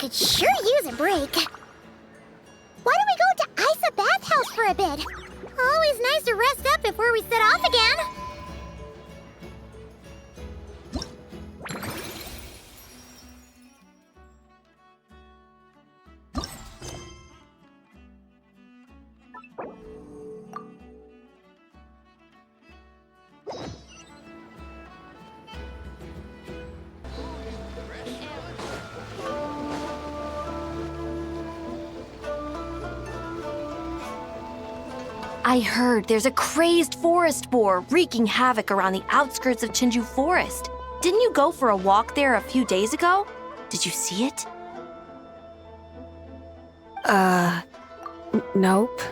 could sure use a break. Why don't we go to Isa Bathhouse for a bit? Always nice to rest up before we set off again. I heard there's a crazed Forest Boar wreaking havoc around the outskirts of Chinju Forest. Didn't you go for a walk there a few days ago? Did you see it? Nope.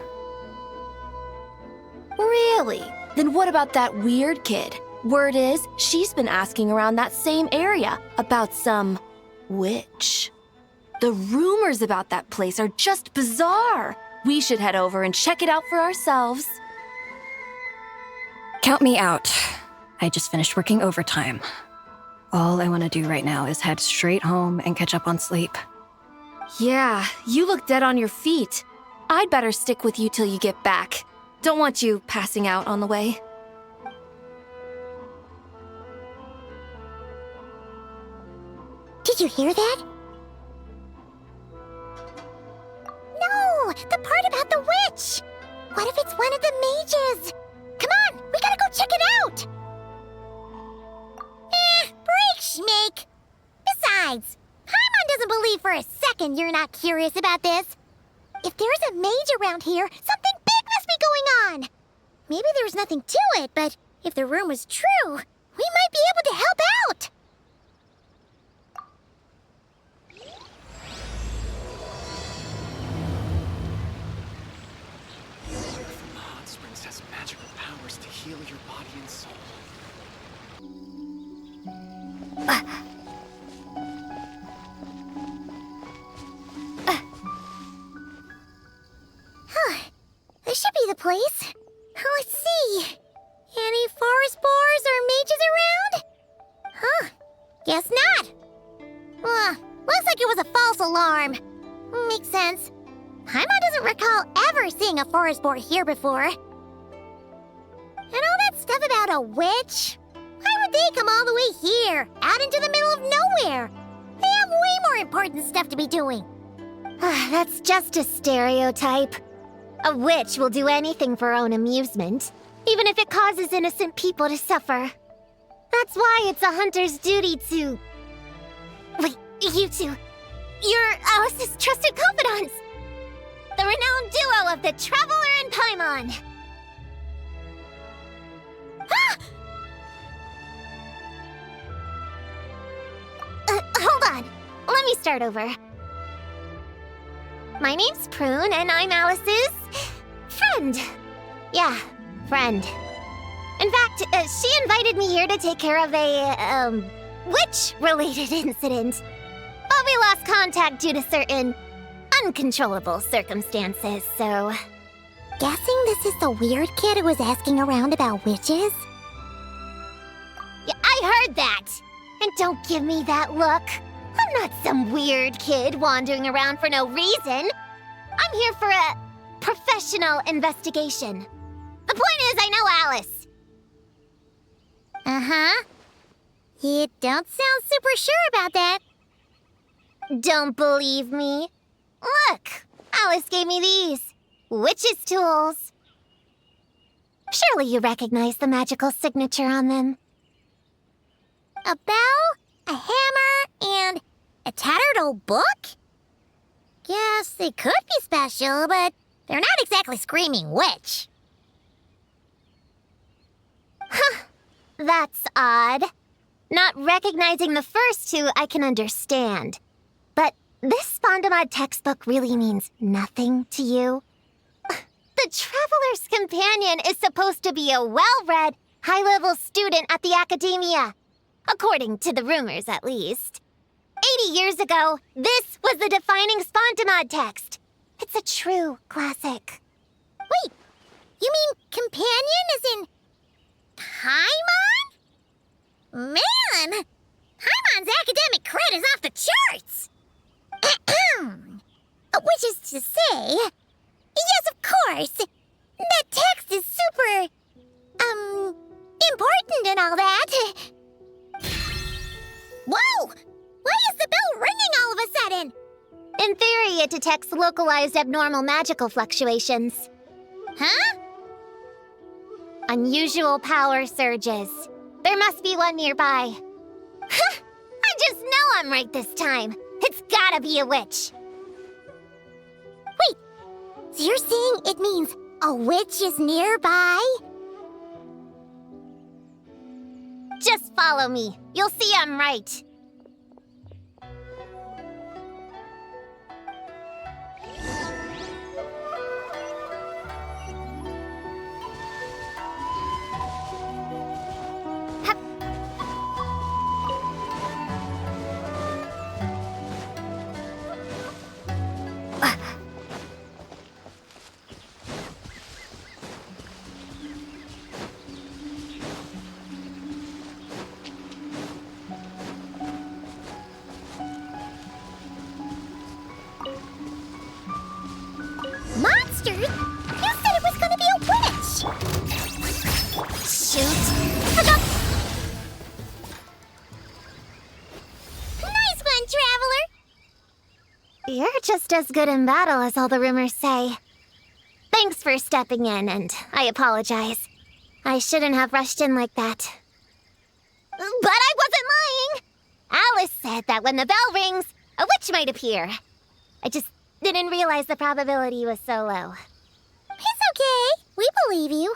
Really? Then what about that weird kid? Word is, she's been asking around that same area about some witch. The rumors about that place are just bizarre. We should head over and check it out for ourselves. Count me out. I just finished working overtime. All I want to do right now is head straight home and catch up on sleep. Yeah, you look dead on your feet. I'd better stick with you till you get back. Don't want you passing out on the way. Did you hear that? No, the part about the witch. What if it's one of the mages? Come on, we gotta go check it out. Break, Schmake. Besides, Paimon doesn't believe for a second you're not curious about this. If there's a mage around here, something big must be going on. Maybe there's nothing to it, but if the rumor's true, we might be able to help out. From the hot springs has magical powers to heal your body and soul. This should be the place. Let's see. Any forest boars or mages around? Huh. Guess not. Looks like it was a false alarm. Makes sense. Paimon doesn't recall ever seeing a forest boar here before. And all that stuff about a witch? Why would they come all the way here, out into the middle of nowhere? They have way more important stuff to be doing. That's just a stereotype. A witch will do anything for her own amusement, even if it causes innocent people to suffer. That's why it's a hunter's duty to... Wait, you two. You're Alice's trusted confidants. The renowned duo of the Traveler and Paimon. Hold on. Let me start over. My name's Prune, and I'm Alice's friend. Yeah, friend. In fact, she invited me here to take care of a, witch-related incident. But we lost contact due to certain uncontrollable circumstances, so... Guessing this is the weird kid who was asking around about witches? Yeah, I heard that! And don't give me that look. I'm not some weird kid wandering around for no reason. I'm here for a professional investigation. The point is, I know Alice. Uh-huh. You don't sound super sure about that. Don't believe me? Look, Alice gave me these. Witch's tools. Surely you recognize the magical signature on them. A bell, a hammer, and a tattered old book? Guess they could be special, but they're not exactly screaming witch. Huh, that's odd. Not recognizing the first two I can understand. But this Spondamod textbook really means nothing to you? The Traveler's Companion is supposed to be a well-read, high-level student at the academia. According to the rumors, at least. 80 years ago, this was the defining Spondamod text. It's a true classic. Wait, you mean companion as in Paimon? Man, Paimon's academic cred is off the charts. Which is to say... Yes, of course! That text is super... important and all that. Whoa! Why is the bell ringing all of a sudden? In theory, it detects localized abnormal magical fluctuations. Huh? Unusual power surges. There must be one nearby. I just know I'm right this time. It's gotta be a witch. Wait, so you're saying it means a witch is nearby? Just follow me. You'll see I'm right. Monsters? You said it was gonna be a witch! Shoot. Nice one, Traveler! You're just as good in battle as all the rumors say. Thanks for stepping in, and I apologize. I shouldn't have rushed in like that. But I wasn't lying! Alice said that when the bell rings, a witch might appear. I just didn't realize the probability was so low. It's okay. We believe you.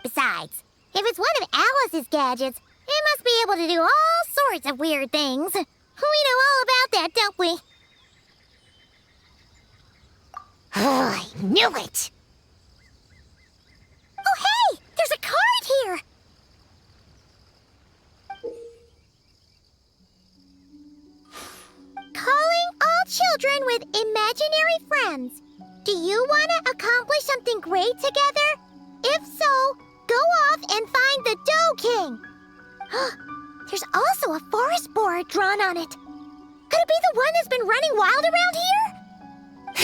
Besides, if it's one of Alice's gadgets, it must be able to do all sorts of weird things. We know all about that, don't we? Oh, I knew it! Oh, hey! There's a card here! Calling all children with imaginary friends. Do you want to accomplish something great together? If so, go off and find the Dough King. There's also a Forest Boar drawn on it. Could it be the one that's been running wild around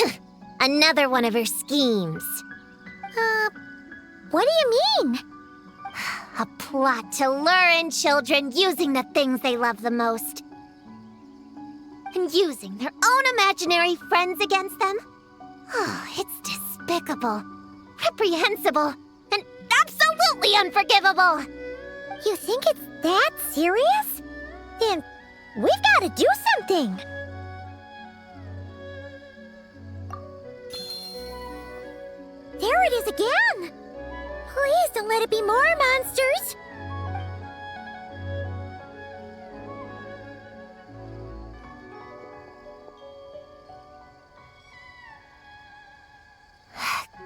here? Another one of her schemes. What do you mean? A plot to lure in children using the things they love the most. And using their own imaginary friends against them? Oh, it's despicable, reprehensible, and absolutely unforgivable! You think it's that serious? Then we've got to do something. There it is again! Please don't let it be more monsters!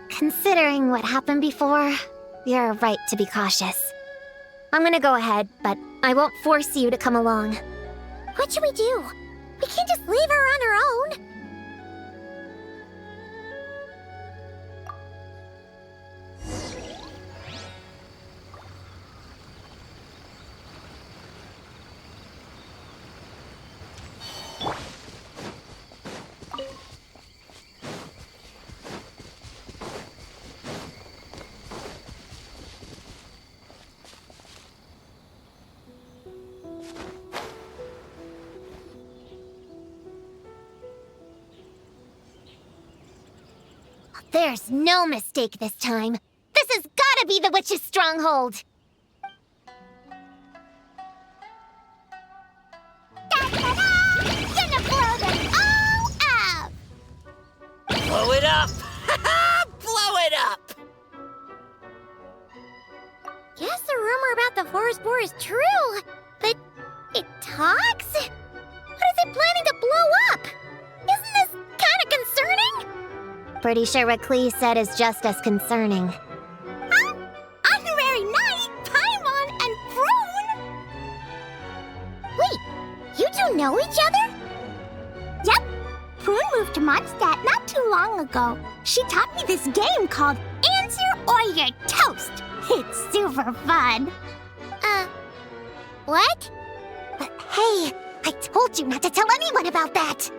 Considering what happened before, you're right to be cautious. I'm gonna go ahead, but I won't force you to come along. What should we do? We can't just leave her on her own. There's no mistake this time. This has gotta be the witch's stronghold. Da-da-da! Gonna blow them all up! Blow it up! Blow it up! Guess the rumor about the Forest Boar is true, but it talks? What is it planning to blow up? Isn't this kind of concerning? Pretty sure what Klee said is just as concerning. Honorary Knight, Paimon, and Prune? Wait, you two know each other? Yep. Prune moved to Mondstadt not too long ago. She taught me this game called Answer or You're Toast. It's super fun. What? But hey, I told you not to tell anyone about that.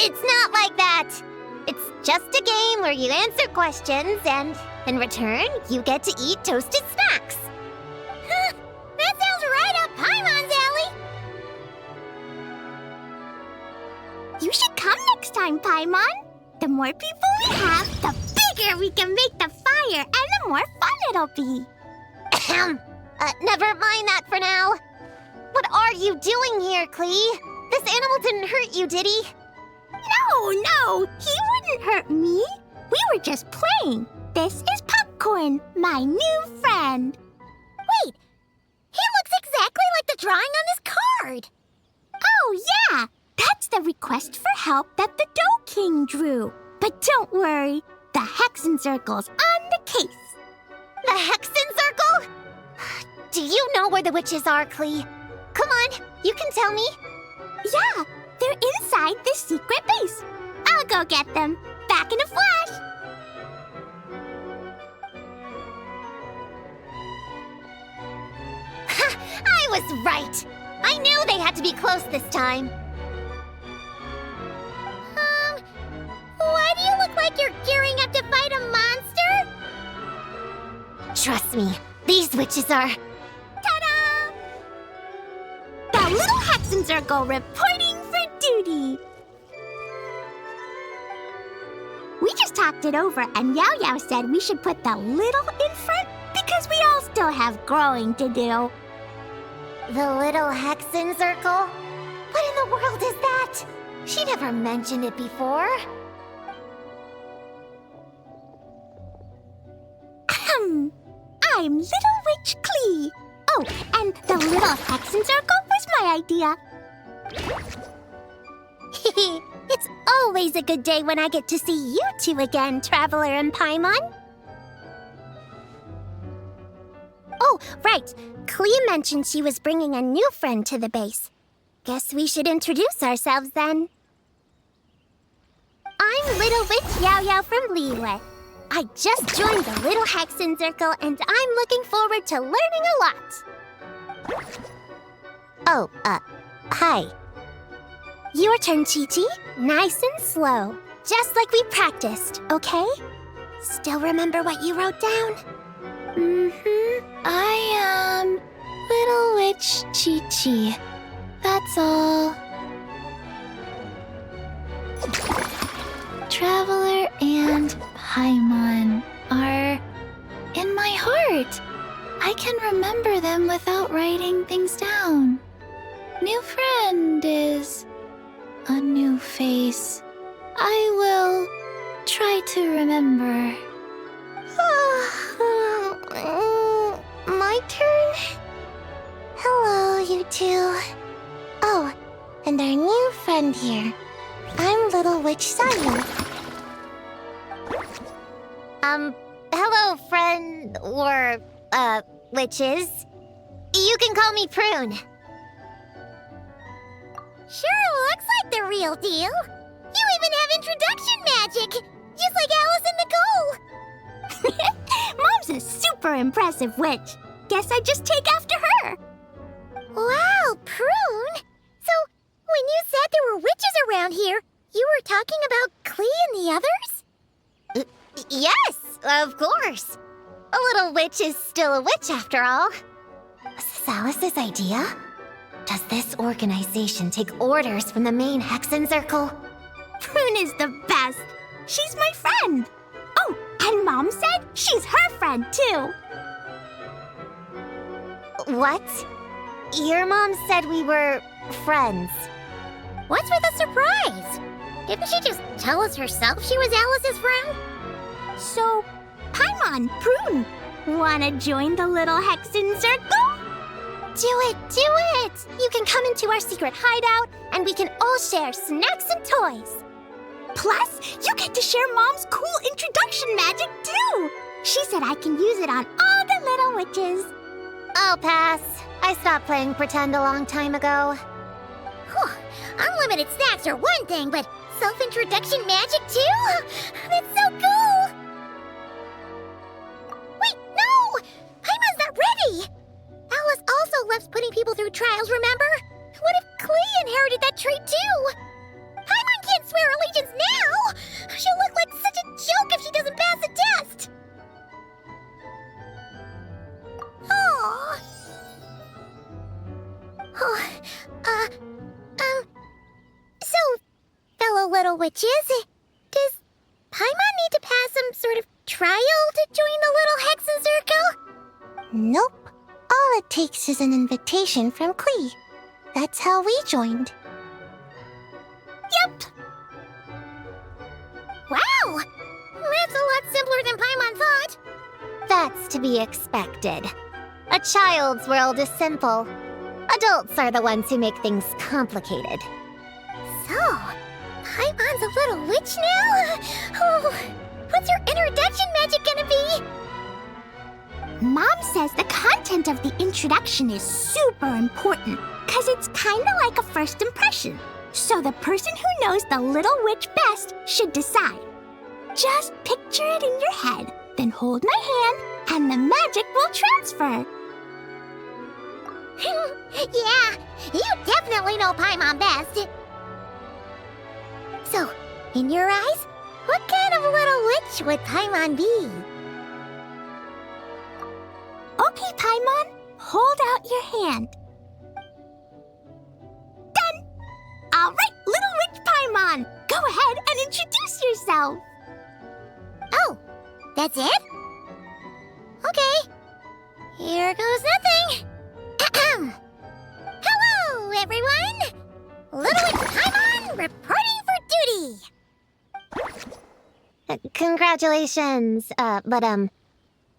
It's not like that. It's just a game where you answer questions and, in return, you get to eat toasted snacks. Huh, that sounds right up Paimon's alley. You should come next time, Paimon. The more people we have, the bigger we can make the fire, and the more fun it'll be. Never mind that for now. What are you doing here, Klee? This animal didn't hurt you, did he? No, he wouldn't hurt me. We were just playing. This is Popcorn, my new friend. Wait, he looks exactly like the drawing on this card. Oh, yeah. That's the request for help that the Dough King drew. But don't worry, the Hexen Circle's on the case. The Hexen Circle? Do you know where the witches are, Klee? Come on, you can tell me. Yeah, they're inside this secret base. I'll go get them. Back in a flash. I was right. I knew they had to be close this time. Why do you look like you're gearing up to fight a monster? Trust me, these witches are... Ta-da! The little Hexen Circle reporting for duty. We just talked it over, and Yao Yao said we should put the little in front because we all still have growing to do. The little Hexen Circle? What in the world is that? She never mentioned it before. I'm Little Witch Klee. Oh, and the little Hexen Circle was my idea. It's always a good day when I get to see you two again, Traveler and Paimon. Oh, right. Klee mentioned she was bringing a new friend to the base. Guess we should introduce ourselves then. I'm Little Witch Yao Yao from Liyue. I just joined the Little Hexen Circle, and I'm looking forward to learning a lot. Oh, hi. Your turn, Chi-Chi. Nice and slow. Just like we practiced, okay? Still remember what you wrote down? I am Little Witch Chi-Chi. That's all. Traveler and Paimon are in my heart. I can remember them without writing things down. New friend is a new face. I will try to remember. My turn? Hello, you two. Oh, and our new friend here. I'm Little Witch Sayu. Hello, friend, or, witches. You can call me Prune. Sure looks like the real deal. You even have introduction magic, just like Alice and Nicole. Mom's a super impressive witch. Guess I just take after her. Wow, Prune. So, when you said there were witches around here, you were talking about Klee and the others? Yes, of course. A little witch is still a witch after all. Was this Alice's idea? Does this organization take orders from the main Hexen Circle? Prune is the best. She's my friend. Oh, and Mom said she's her friend, too. What? Your mom said we were friends. What's with the surprise? Didn't she just tell us herself she was Alice's friend? So, Paimon, Prune, wanna join the little Hexen Circle? Do it, do it! You can come into our secret hideout, and we can all share snacks and toys. Plus, you get to share Mom's cool introduction magic, too. She said I can use it on all the little witches. I'll pass. I stopped playing pretend a long time ago. Whew, unlimited snacks are one thing, but self-introduction magic too? That's so cool! Wait, no! Paimon's not ready! Alice also loves putting people through trials, remember? What if Klee inherited that trait too? Paimon can't swear allegiance now! She'll look like such a joke if she doesn't pass the test! Aww. So, fellow little witches, does Paimon need to pass some sort of trial to join the little Hexen Circle? Nope. All it takes is an invitation from Klee. That's how we joined. Yep. Wow! That's a lot simpler than Paimon thought. That's to be expected. A child's world is simple. Adults are the ones who make things complicated. So, Paimon's a little witch now? Oh, what's her introduction magic gonna be? Mom says the content of the introduction is super important, because it's kind of like a first impression. So the person who knows the little witch best should decide. Just picture it in your head, then hold my hand, and the magic will transfer. Yeah, you definitely know Paimon best. So, in your eyes, what kind of little witch would Paimon be? Okay, Paimon, hold out your hand. Done! All right, little witch Paimon, go ahead and introduce yourself. Oh, that's it? Okay, here goes nothing. Hello, everyone! Little Witch Paimon reporting for duty. Congratulations, but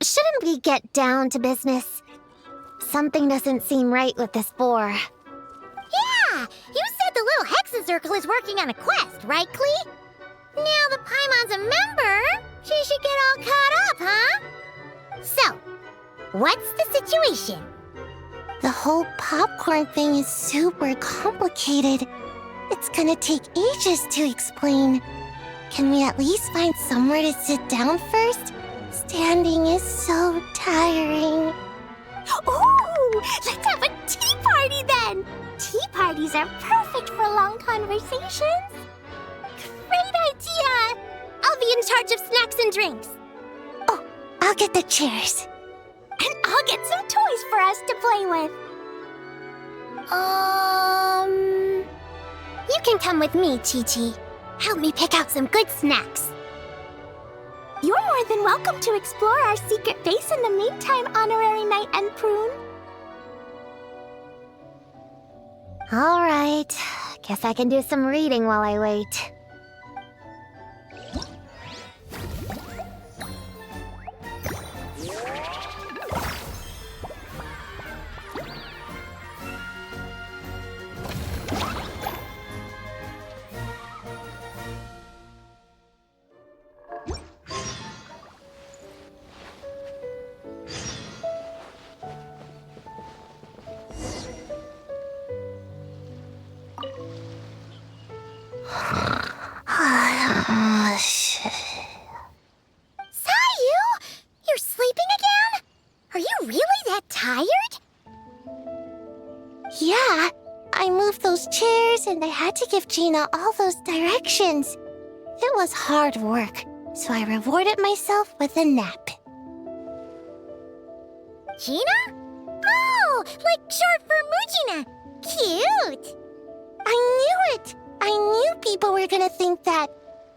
shouldn't we get down to business? Something doesn't seem right with this boar. Yeah, you said the little Hexen Circle is working on a quest, right, Klee? Now that Paimon's a member, she should get all caught up, huh? So, what's the situation? The whole popcorn thing is super complicated. It's gonna take ages to explain. Can we at least find somewhere to sit down first? Standing is so tiring. Ooh, let's have a tea party then! Tea parties are perfect for long conversations. Great idea! I'll be in charge of snacks and drinks. Oh, I'll get the chairs. And I'll get some toys for us to play with. You can come with me, Chi-Chi. Help me pick out some good snacks. You're more than welcome to explore our secret base in the meantime, Honorary Knight and Prune. All right, guess I can do some reading while I wait. Sayu, you're sleeping again? Are you really that tired? Yeah, I moved those chairs and I had to give Gina all those directions. It was hard work, so I rewarded myself with a nap. Gina? Oh, like short for Mujina. Cute. I knew it! I knew people were gonna think that.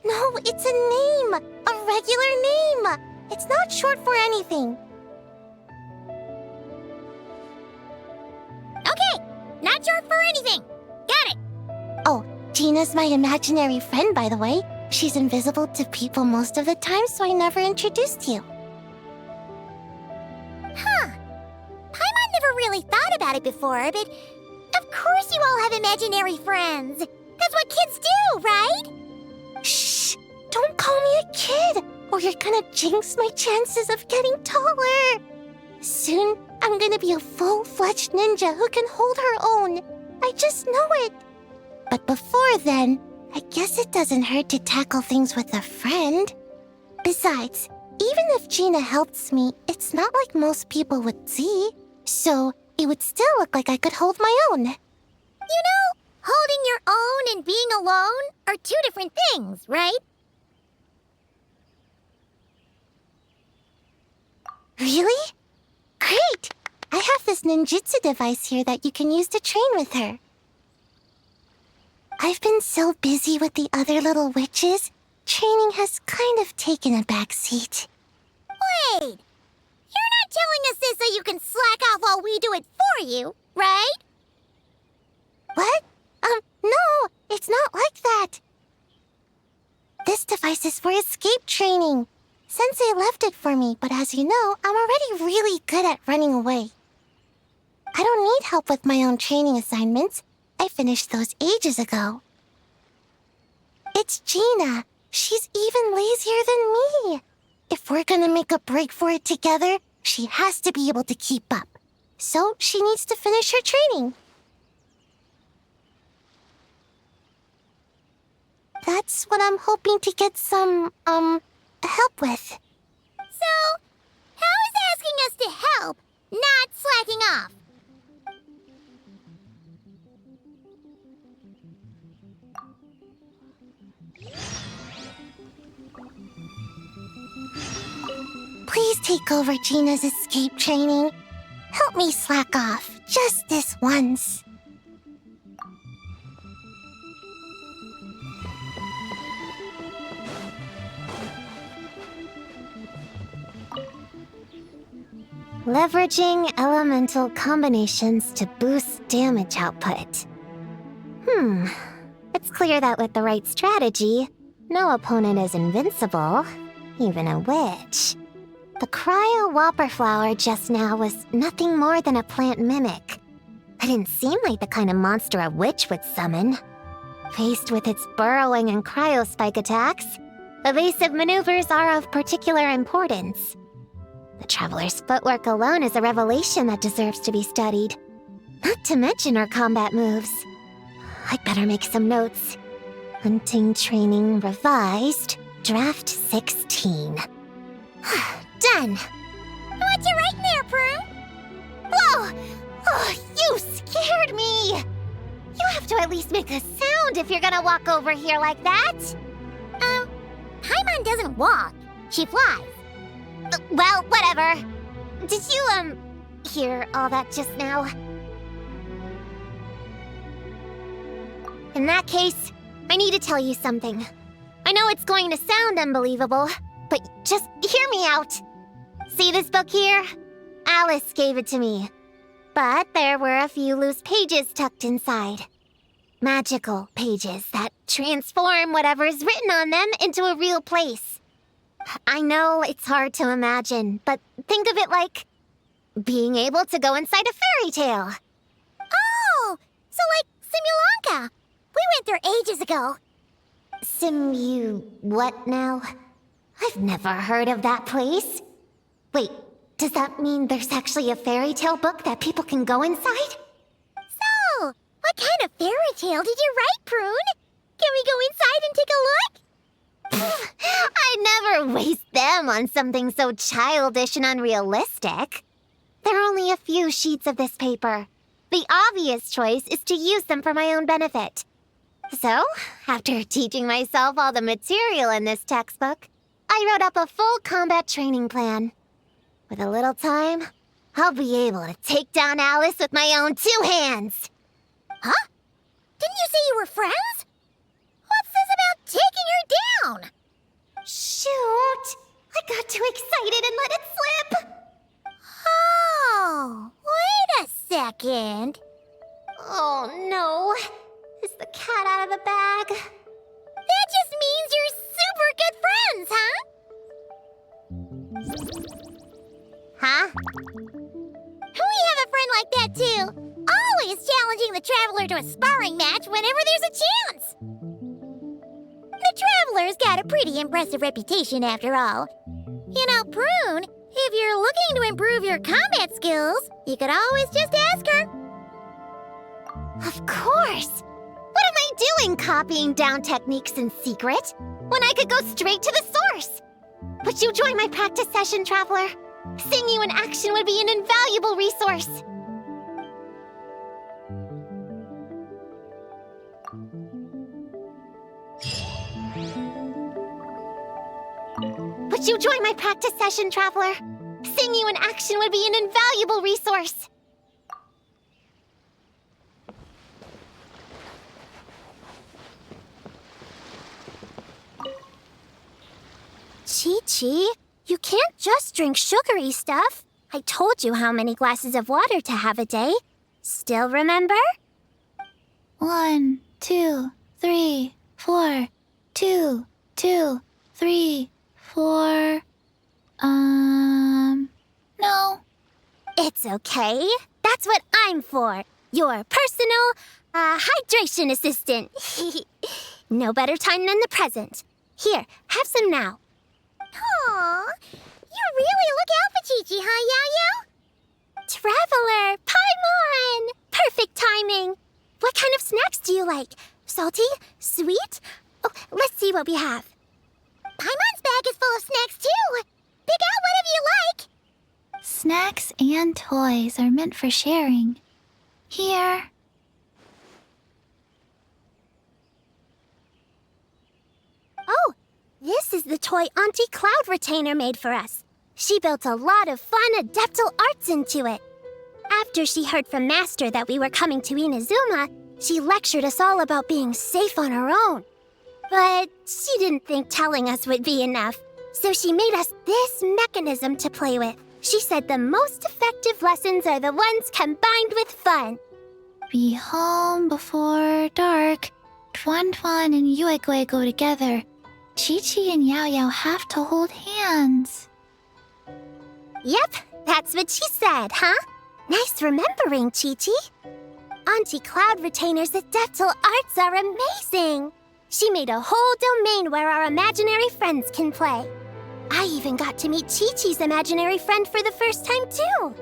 No, it's a name, a regular name. It's not short for anything. Okay, not short for anything. Got it. Oh, Gina's my imaginary friend, by the way. She's invisible to people most of the time, so I never introduced you. Huh. Paimon never really thought about it before, but of course you all have imaginary friends. That's what kids do, right? Shh! Don't call me a kid, or you're gonna jinx my chances of getting taller. Soon, I'm gonna be a full-fledged ninja who can hold her own. I just know it. But before then, I guess it doesn't hurt to tackle things with a friend. Besides, even if Gina helps me, it's not like most people would see. So, it would still look like I could hold my own. You know, holding your own and being alone are two different things, right? Really? Great! I have this ninjutsu device here that you can use to train with her. I've been so busy with the other little witches, training has kind of taken a back seat. Wait! You're not telling us this so you can slack off while we do it for you, right? What? No, it's not like that. This device is for escape training. Sensei left it for me, but as you know, I'm already really good at running away. I don't need help with my own training assignments. I finished those ages ago. It's Gina. She's even lazier than me. If we're gonna make a break for it together, she has to be able to keep up. So she needs to finish her training. That's what I'm hoping to get some, help with. So, how is asking us to help not slacking off? Please take over Gina's escape training. Help me slack off, just this once. Leveraging elemental combinations to boost damage output. It's clear that with the right strategy, no opponent is invincible, even a witch. The cryo whopper flower just now was nothing more than a plant mimic. It didn't seem like the kind of monster a witch would summon. Faced with its burrowing and cryo spike attacks, evasive maneuvers are of particular importance. The traveler's footwork alone is a revelation that deserves to be studied. Not to mention her combat moves. I'd better make some notes. Hunting training revised, draft 16. Done! What you writing there, Prune? Whoa! Oh, you scared me! You have to at least make a sound if you're gonna walk over here like that. Paimon doesn't walk. She flies. Well, whatever. Did you, hear all that just now? In that case, I need to tell you something. I know it's going to sound unbelievable, but just hear me out. See this book here? Alice gave it to me. But there were a few loose pages tucked inside. Magical pages that transform whatever's written on them into a real place. I know it's hard to imagine, but think of it like being able to go inside a fairy tale. Oh, so like Simulanka. We went there ages ago. What now? I've never heard of that place. Wait, does that mean there's actually a fairy tale book that people can go inside? So, what kind of fairy tale did you write, Prune? Can we go inside and take a look? I never waste them on something so childish and unrealistic. There are only a few sheets of this paper. The obvious choice is to use them for my own benefit. So, after teaching myself all the material in this textbook, I wrote up a full combat training plan. With a little time, I'll be able to take down Alice with my own 2 hands. Huh? Didn't you say you were friends? What's this about taking her down? Shoot! I got too excited and let it slip! Oh, wait a second. Oh no! Is the cat out of the bag? That just means you're super good friends, huh? Huh? We have a friend like that too. Always challenging the Traveler to a sparring match whenever there's a chance. The Traveler's got a pretty impressive reputation after all. You know, Prune, if you're looking to improve your combat skills, you could always just ask her. Of course! What am I doing copying down techniques in secret when I could go straight to the source? Would you join my practice session, Traveler? Seeing you in action would be an invaluable resource. you join my practice session, Traveler? Seeing you in action would be an invaluable resource. Chi-Chi, you can't just drink sugary stuff. I told you how many glasses of water to have a day. Still remember? 1, 2, 3, 4. 2, 2, 3, 4. No. It's okay. That's what I'm for. Your personal, hydration assistant. No better time than the present. Here, have some now. Aw, you really look out for Chi-Chi, huh, Yao-Yao? Traveler, Paimon! Perfect timing. What kind of snacks do you like? Salty? Sweet? Oh, let's see what we have. Paimon's bag is full of snacks, too. Pick out whatever you like. Snacks and toys are meant for sharing. Here. Oh, this is the toy Auntie Cloud Retainer made for us. She built a lot of fun adeptal arts into it. After she heard from Master that we were coming to Inazuma, she lectured us all about being safe on her own. But she didn't think telling us would be enough, so she made us this mechanism to play with. She said the most effective lessons are the ones combined with fun. Be home before dark. Tuan Tuan and Yuegui go together. Chi-Chi and Yao Yao have to hold hands. Yep, that's what she said, huh? Nice remembering, Chi-Chi. Auntie Cloud Retainer's adeptal arts are amazing. She made a whole domain where our imaginary friends can play. I even got to meet Chi-Chi's imaginary friend for the first time, too.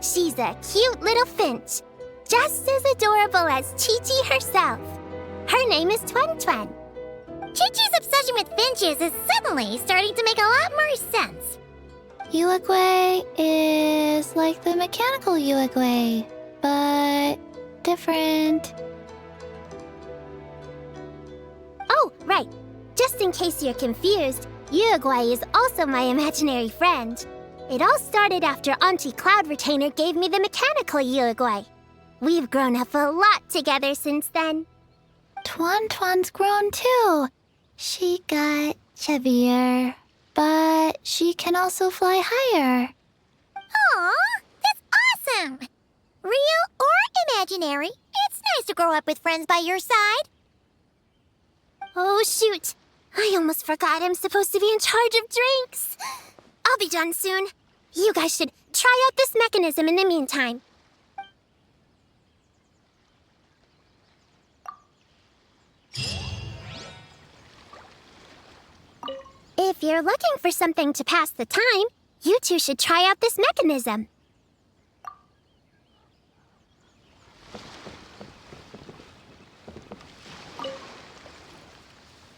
She's a cute little finch, just as adorable as Chi-Chi herself. Her name is Tuan Tuan. Chi-Chi's obsession with finches is suddenly starting to make a lot more sense. Yuegui is like the mechanical Yuegui, but different. Oh, right. Just in case you're confused, Yuegui is also my imaginary friend. It all started after Auntie Cloud Retainer gave me the mechanical Yuegui. We've grown up a lot together since then. Tuan Tuan's grown too. She got chubbier, but she can also fly higher. Aw, that's awesome! Real or imaginary, it's nice to grow up with friends by your side. Oh, shoot. I almost forgot I'm supposed to be in charge of drinks. I'll be done soon. You guys should try out this mechanism in the meantime. If you're looking for something to pass the time, you two should try out this mechanism.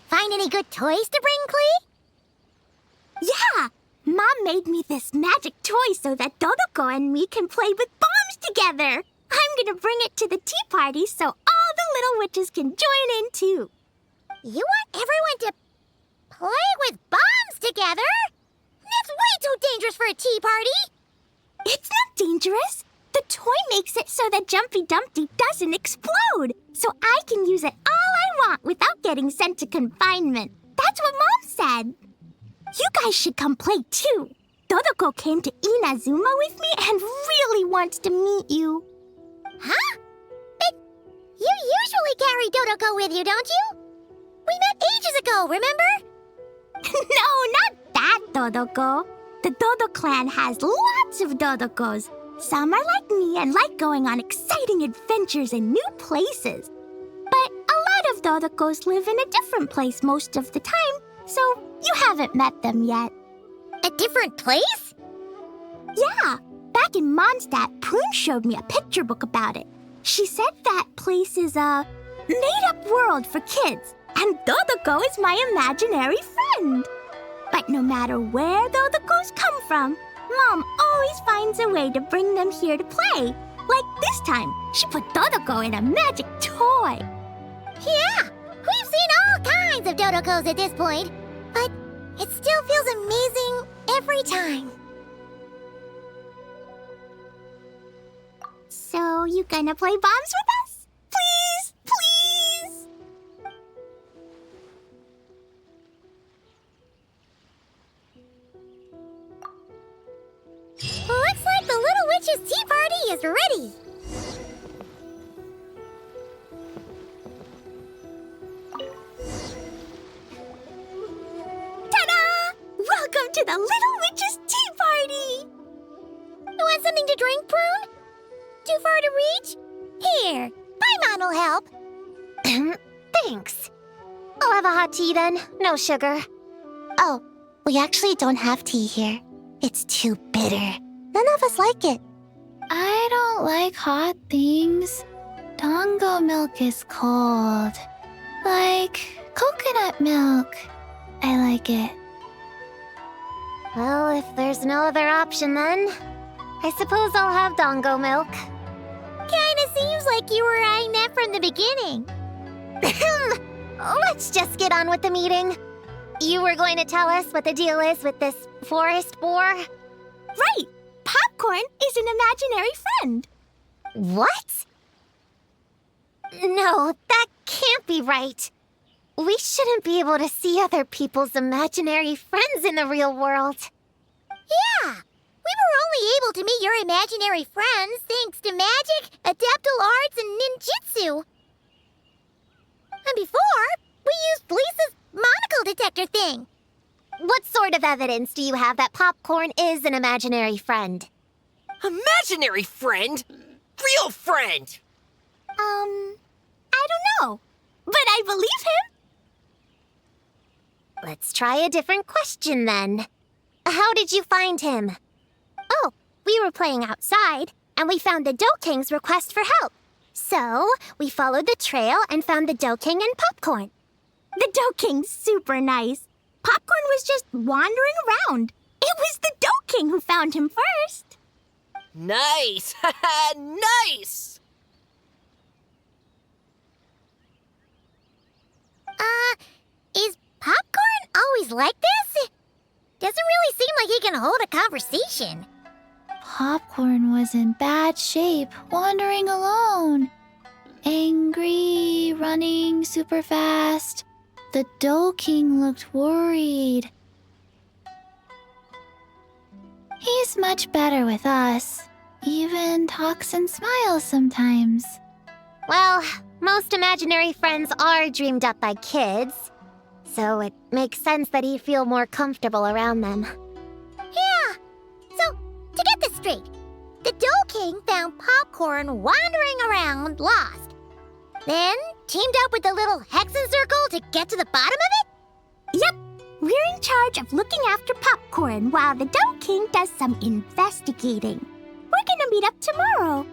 Find any good toys to bring, Clee? Yeah! Mom made me this magic toy so that Dodoko and me can play with bombs together. I'm gonna bring it to the tea party so all the little witches can join in too. You want everyone to play with bombs together? That's way too dangerous for a tea party. It's not dangerous. The toy makes it so that Jumpy Dumpty doesn't explode, so I can use it all I want without getting sent to confinement. That's what Mom said. You guys should come play too. Dodoko came to Inazuma with me and really wants to meet you. Huh? But you usually carry Dodoko with you, don't you? We met ages ago, remember? No, not that Dodoko. The Dodo clan has lots of Dodokos. Some are like me and like going on exciting adventures in new places. But a lot of Dodokos live in a different place most of the time, so you haven't met them yet. A different place? Yeah, back in Mondstadt, Prune showed me a picture book about it. She said that place is a made-up world for kids, and Dodoko is my imaginary friend. But no matter where Dodokos come from, Mom always finds a way to bring them here to play. Like this time, she put Dodoko in a magic toy. Yeah, we've seen all kinds of Dodokos at this point. But It still feels amazing every time. So, you gonna play bombs with us? Please, please! Looks like the Little Witch's tea party is ready. Ta-da! Welcome to the Little Witch's tea party! You want something to drink, Prune? Too far to reach? Here, Paimon will help. Thanks. I'll have a hot tea then. No sugar. Oh, we actually don't have tea here. It's too bitter. None of us like it. I don't like hot things. Dango milk is cold. Like coconut milk. I like it. Well, if there's no other option then, I suppose I'll have Dango milk. Kinda seems like you were eyeing that from the beginning. Let's just get on with the meeting. You were going to tell us what the deal is with this Forest Boar? Right! Popcorn is an imaginary friend. What? No, that can't be right. We shouldn't be able to see other people's imaginary friends in the real world. Yeah, we were only able to meet your imaginary friends thanks to magic, adeptal arts, and ninjutsu. And before, we used Lisa's monocle detector thing. What sort of evidence do you have that Popcorn is an imaginary friend? Imaginary friend? Real friend! I don't know. But I believe him. Let's try a different question then. How did you find him? Oh, we were playing outside, and we found the Dough King's request for help. So, we followed the trail and found the Dough King and Popcorn. The Dough King's super nice. Popcorn was just wandering around. It was the Dough King who found him first. Nice! Nice! Is Popcorn always like this? Doesn't really seem like he can hold a conversation. Popcorn was in bad shape, wandering alone. Angry, running super fast. The Dough King looked worried. He's much better with us. Even talks and smiles sometimes. Well, most imaginary friends are dreamed up by kids, so it makes sense that he'd feel more comfortable around them. Yeah. So, to get this straight, the Dough King found Popcorn wandering around, lost. Then teamed up with the little Hexen Circle to get to the bottom of it? Yep. We're in charge of looking after Popcorn while the Dough King does some investigating. We're gonna meet up tomorrow.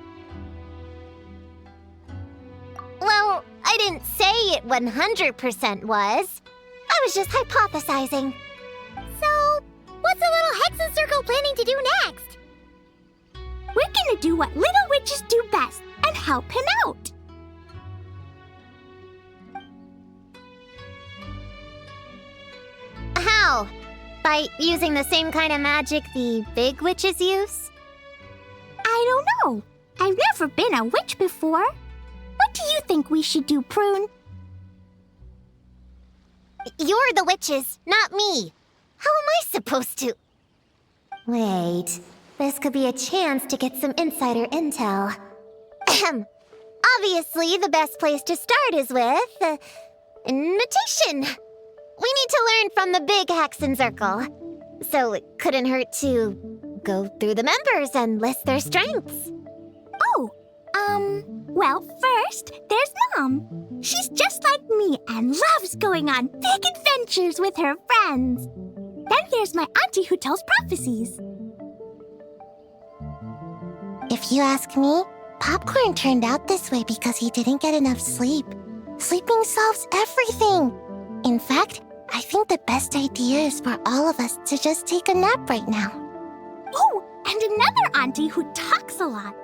Well, I didn't say it 100% was. I was just hypothesizing. So, what's the little Hexen Circle planning to do next? We're gonna do what little witches do best and help him out. How? By using the same kind of magic the big witches use? I don't know. I've never been a witch before. What do you think we should do, Prune? You're the witches, not me. How am I supposed to? Wait, this could be a chance to get some insider intel. Ahem. Obviously, the best place to start is with invitation. We need to learn from the big Hexen Circle. So it couldn't hurt to go through the members and list their strengths. Oh, well, first, there's Mom. She's just like me and loves going on big adventures with her friends. Then there's my auntie who tells prophecies. If you ask me, Popcorn turned out this way because he didn't get enough sleep. Sleeping solves everything. In fact, I think the best idea is for all of us to just take a nap right now. Oh, and another auntie who talks a lot.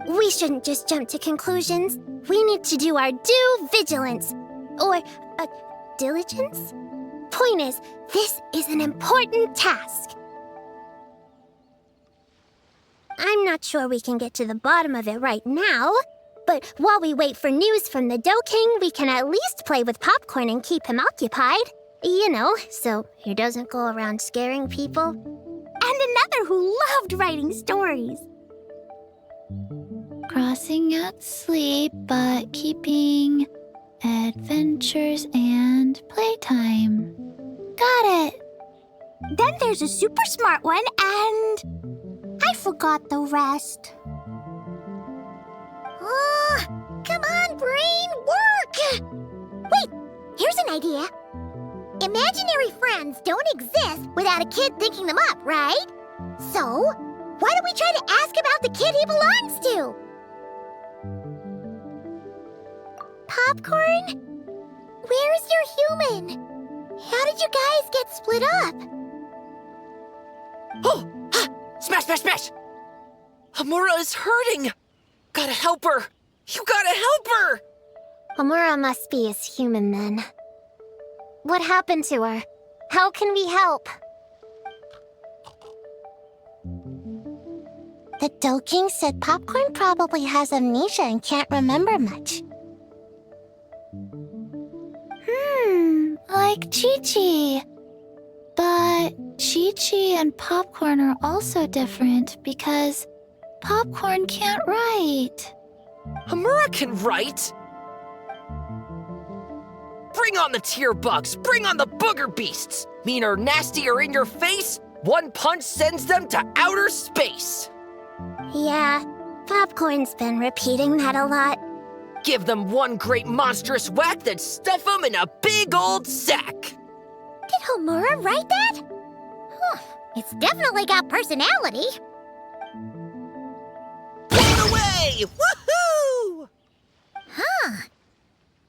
We shouldn't just jump to conclusions. We need to do our due vigilance. Or, diligence? Point is, this is an important task. I'm not sure we can get to the bottom of it right now, but while we wait for news from the Dough King, we can at least play with Popcorn and keep him occupied. You know, so he doesn't go around scaring people. And another who loved writing stories. Crossing out sleep, but keeping adventures and playtime. Got it. Then there's a super smart one, and I forgot the rest. Come on, brain, work! Wait, here's an idea. Imaginary friends don't exist without a kid thinking them up, right? So, why don't we try to ask about the kid he belongs to? Popcorn? Where's your human? How did you guys get split up? Oh! Ha! Smash, smash, smash! Hamura is hurting! Gotta help her! You gotta help her! Amura must be his human then. What happened to her? How can we help? The Dough King said Popcorn probably has amnesia and can't remember much. Like Chi-Chi. But Chi-Chi and Popcorn are also different because Popcorn can't write. Hamura can write! Bring on the tear bugs! Bring on the booger beasts! Mean or nasty or in your face, one punch sends them to outer space! Yeah, Popcorn's been repeating that a lot. Give them one great monstrous whack, then stuff them in a big old sack! Did Homura write that? It's definitely got personality. Blown away! Woohoo!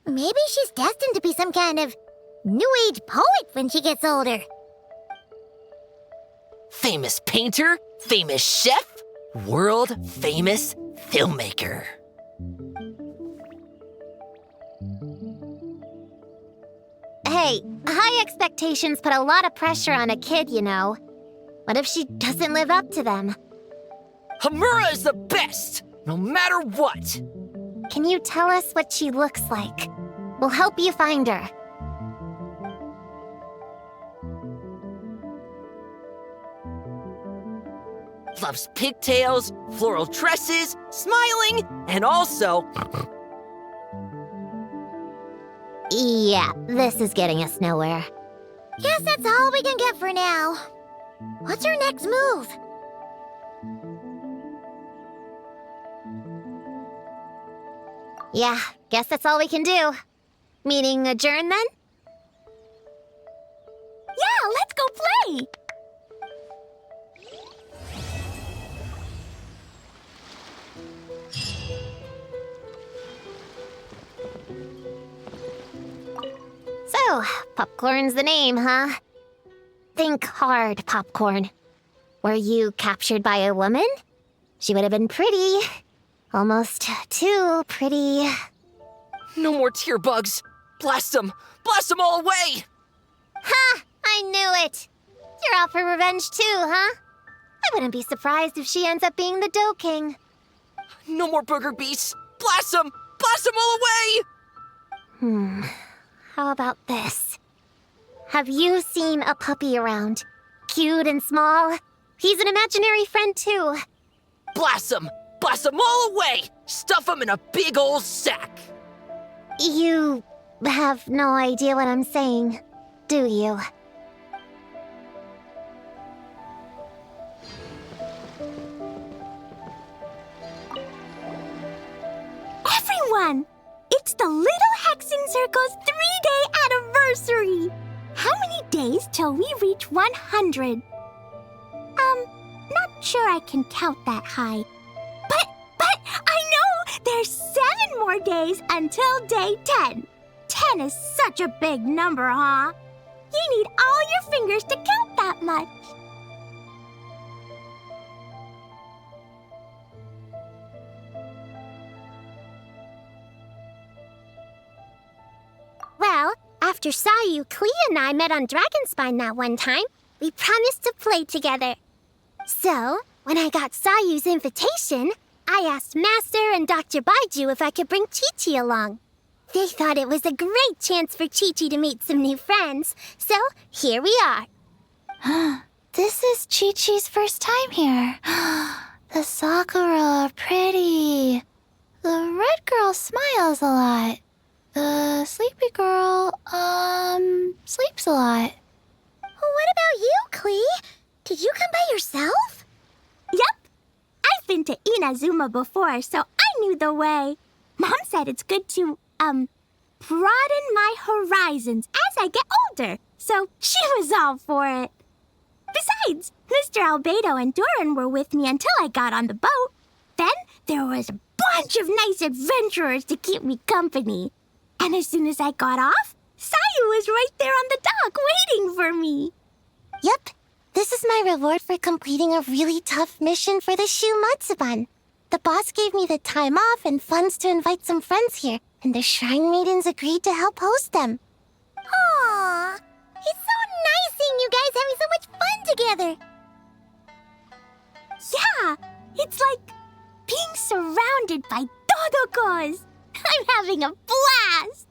Maybe she's destined to be some kind of new age poet when she gets older. Famous painter, famous chef, world famous filmmaker. Hey, high expectations put a lot of pressure on a kid, you know. What if she doesn't live up to them? Hamura is the best, no matter what. Can you tell us what she looks like? We'll help you find her. Loves pigtails, floral tresses, smiling, and also... Yeah, this is getting us nowhere. Guess that's all we can get for now. What's her next move? Yeah, guess that's all we can do. Meeting adjourn then? Yeah, let's go play! So, Popcorn's the name, huh? Think hard, Popcorn. Were you captured by a woman? She would have been pretty. Almost too pretty. No more tear bugs. Blast them! Blast them all away! Ha! I knew it! You're out for revenge too, huh? I wouldn't be surprised if she ends up being the Dough King. No more booger beasts! Blast them! Blast them all away! How about this? Have you seen a puppy around? Cute and small? He's an imaginary friend too. Blast them! Blast them all away! Stuff them in a big old sack! You have no idea what I'm saying, do you? Everyone! It's the Little Hexen Circle's 3-day anniversary! How many days till we reach 100? Not sure I can count that high. But I know there's 7 more days until day 10. 10 is such a big number, huh? You need all your fingers to count that much. Well, after after Sayu, Klee, and I met on Dragonspine that one time, we promised to play together. So, when I got Sayu's invitation, I asked Master and Dr. Baiju if I could bring Chi-Chi along. They thought it was a great chance for Chi-Chi to meet some new friends, so here we are. This is Chi-Chi's first time here. The Sakura are pretty. The red girl smiles a lot. The sleepy girl, sleeps a lot. What about you, Klee? Did you come by yourself? Yep. I've been to Inazuma before, so I knew the way. Mom said it's good to, broaden my horizons as I get older, so she was all for it. Besides, Mr. Albedo and Doran were with me until I got on the boat. Then there was a bunch of nice adventurers to keep me company. And as soon as I got off, Sayu was right there on the dock waiting for me. Yep, this is my reward for completing a really tough mission for the Shu Matsuban. The boss gave me the time off and funds to invite some friends here, and the Shrine Maidens agreed to help host them. Aww, it's so nice seeing you guys having so much fun together. Yeah, it's like being surrounded by Dodokos. I'm having a blast.